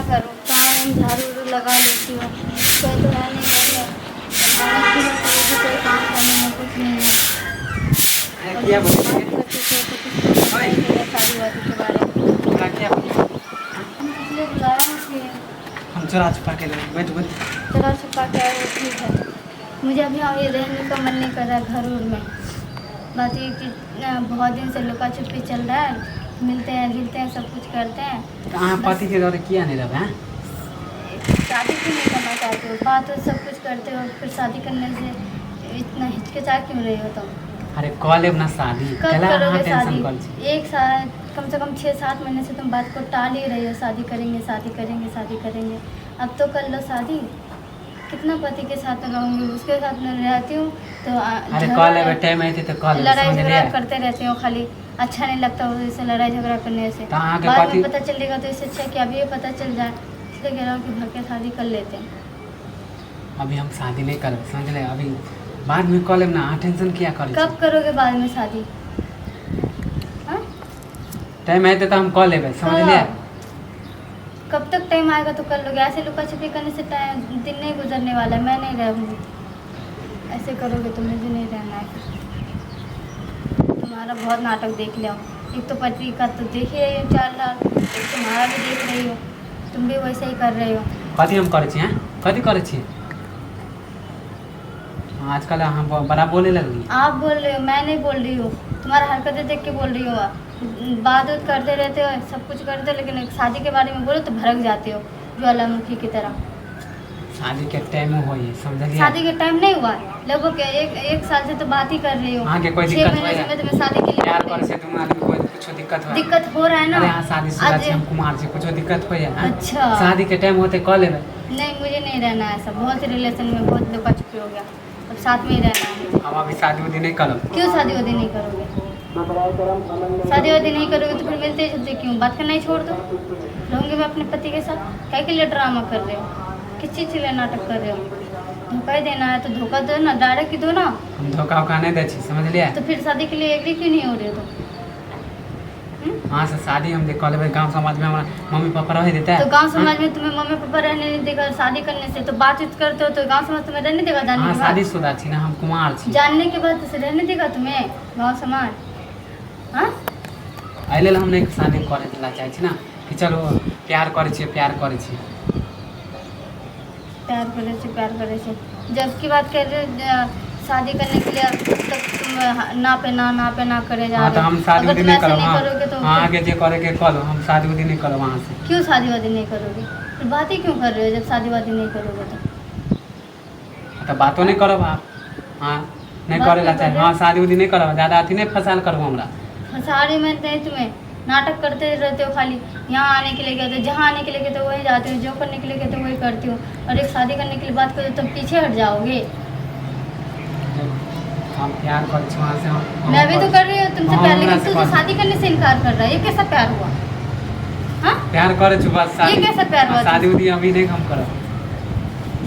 करूँ, काम झाड़ू उड़ू लगा लेती हूँ, कोई तो है नहीं घर में, कोई काम करने में कुछ नहीं है। क्या बोल बात करते थे तो कुछ नहीं है शादी वादी के बारे में। क्या हम इसलिए बुलाया हूँ कि हम चोरा छुपा के ले बैठ बैठ। चला छुपा के आए, वो ठीक है। मुझे अभी ये रहने का मन नहीं कर रहा घर उर में। बात ये कि बहुत दिन से लुका छुपी चल रहा है, मिलते हैं जुलते हैं सब कुछ करते हैं। तो आप पति के दौरे किया नहीं रहा है? शादी क्यों नहीं करना चाहते हो? बात तो सब कुछ करते हो, फिर शादी करने से इतना हिचकिचा क्यों रहे हो तुम? अरे कॉल ना शादी कब कला करोगे टेंशन शादी? कर छी। एक साल कम से कम 6-7 महीने से तुम बात को टाल ही रही हो, शादी करेंगे शादी करेंगे शादी करेंगे। अब तो कर लो शादी। कितना पति के साथ रहूँगी, उसके साथ में रहती हूँ तो अरे कॉल है टाइम आई थी तो कॉल लड़ाई झगड़ा करते रहते हो खाली। अच्छा नहीं लगता उससे लड़ाई झगड़ा करने से। तो आगे बाद में पति पता चलेगा तो इससे अच्छा कि अभी ये पता चल जाए, इसलिए कह रहा हूँ कि घर के शादी कर लेते हैं। अभी हम शादी नहीं कर समझ ले। अभी बाद में कॉल ना टेंशन क्या कर। कब करोगे बाद में शादी? हाँ? टाइम आए तो हम कॉल लेंगे समझ ले। कब तक टाइम आएगा तो कर लोगे? ऐसे लुका छिपी करने से टाइम दिन नहीं गुजरने वाला है। मैं नहीं रहूँगी, ऐसे करोगे तो मुझे नहीं रहना है। तुम्हारा बहुत नाटक देख लिया। एक तो पति का तो देख ही रही हो 4 लाख, एक तुम्हारा भी देख रही हो, तुम भी वैसे ही कर रहे हो। कथी हम करे छी? कथी करे छी? आजकल हम बड़ा बोले लगी। आप बोल रहे हो, मैं नहीं बोल रही हूँ। तुम्हारा हरकतें देख के बोल रही हूँ। बात उत करते रहते हो, सब कुछ करते हो, लेकिन शादी के बारे में बोलो तो भड़क जाते हो ज्वालामुखी की तरह। शादी के टाइम हो ये समझ। शादी के टाइम नहीं हुआ लोगों के। एक साल से तो बात ही कर रही हो। आगे कोई 6 दिक्कत महीने से मैं तुम्हें शादी के लिए प्यार बोल करे रही से तुम आदमी कोई कुछ दिक्कत हूँ। हो? दिक्कत हो रहा है ना। अरे हाँ शादीशुदा आज छी हम कुमार छी, कुछ दिक्कत हो या? अच्छा। शादी के टाइम होते कॉल लेबे। नहीं, मुझे नहीं रहना है ऐसा। बहुत से रिलेशन में बहुत लुका छुपी हो गया, अब साथ में ही रहना है। हम अभी शादी उदी नहीं करो। क्यों शादी वादी नहीं करोगे? शादी वादी नहीं करोगे तो फिर मिलते जुलते क्यों? बात करना ही छोड़ दो। रहूँगी मैं अपने पति के साथ। क्या के लिए ड्रामा कर रहे हो? किस चीज़ के लिए नाटक कर रहे हो? धोखा ही देना है तो धोखा दो ना, डायरेक्ट ही दो ना। हम धोखा वोखा नहीं दे छी समझ लिया। तो फिर शादी के लिए एग्री क्यों नहीं हो रहे हो? हाँ से शादी हम देख लेबै। गाँव समाज में हमारा मम्मी पापा रह देता है तो गांव समाज में तुम्हें मम्मी पापा रहने नहीं देगा शादी करने से? तो बातचीत करते हो तो गांव समाज तुम्हें रहने देगा? जानने हाँ के बाद शादीशुदा छी ना हम कुमार छी। जानने के बाद तो रहने देगा तुम्हें गांव समाज? हाँ, एहि लेल हम नहीं शादी करे ला चाहे छी ना कि चलो प्यार करे छी प्यार करे छी। प्यार करे से जब की बात कर रहे हो शादी करने के लिए, तब तुम ना पे ना करे जा हाँ तो रहे हो। हम शादी अगर उदी तुम नहीं ऐसे करो। नहीं हाँ करोगे तो हाँ आगे जे करे के करो। हम शादी उदी नहीं करो वहाँ से। क्यों शादी वादी नहीं करोगे? फिर बात ही क्यों कर रहे हो जब शादी वादी नहीं करोगे तो? तो बातों नहीं करो आप। हाँ नहीं बात करे ला नहीं चाहे। कर हाँ शादी उदी नहीं करो, ज़्यादा अथी नहीं फसाल करो हमरा। सारी में नहीं, तुम्हें नाटक करते रहते हो खाली। यहाँ आने के लिए कहते हो, जहाँ आने के लिए कहते हो वही जाते हो, जो करने के लिए कहते हो वही करती हो। और एक शादी करने के लिए बात करो तो तुम पीछे हट जाओगे। हम प्यार कर छी वहाँ से। मैं भी तो कर रही हूँ तुमसे हाँ, प्यार, लेकिन हमरा से तू तो बात- शादी करने से इनकार कर रहा है। ये कैसा प्यार हुआ? हाँ, प्यार करे छी बस शादी। ये कैसा प्यार हुआ? शादी उदी अभी नहीं हम करो।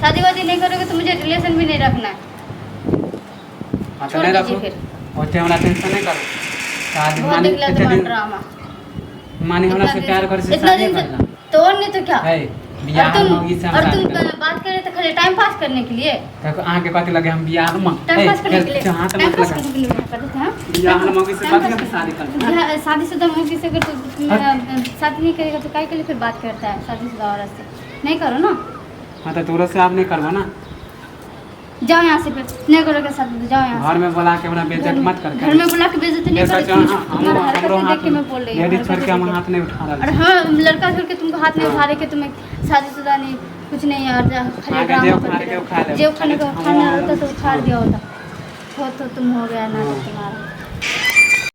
शादी वादी नहीं करोगे तो मुझे रिलेशन भी नहीं रखना है। हाँ तो छोड़ नहीं दीजिए रखो। फिर। ओते हमरा टेंशन नहीं करो। शादी बहुत मानी दिखला कितने तुम्हारा दिन ड्रामा। मानी हमरा से प्यार करे से इतना शादी दिन से करना तोड़ नहीं तो क्या? है बियाह और होगी से हम तुम शादी करना। बात कर रहे थे खाली टाइम पास करने के लिए। तो आहाँ के कथी लगे हम बियाह में टाइम पास करने के लिए, हाथ टाइम मत पास लगा। करने के लिए बात करते थे। हाँ? बियाह में मौगी से टाइम कथी पास के शादी करना? शादीशुदा मौके से अगर तू शादी नहीं करेगा तो काय के लिए फिर बात करता है शादीशुदा औरत से? नहीं करो ना। हाँ तो तोरा से आप नहीं करबो ना। जाओ यहाँ से, फिर नहीं करोगे शादी तो जाओ यहाँ घर में बुला के हमरा बेइज्जत मत कर। से। घर में बुला के बेइज्जती नहीं करो। तुम्हारा हरकत देख के मैं बोल रही हूँ। लेडीज छोड़ के हम हरकत हाथ नहीं उठा और रहा। हाँ, लड़का छोड़ के तुमको हाथ नहीं उठा रहे कि तुम्हें शादीशुदा नहीं कुछ नहीं यार। खाली आगे ड्रामा जेब करते फाड़ के रहो। उठा ले। जेब खाने को खाना होता तो उखाड़ दिया होता। हो तो तुम हो गया नाटक तुम्हारा।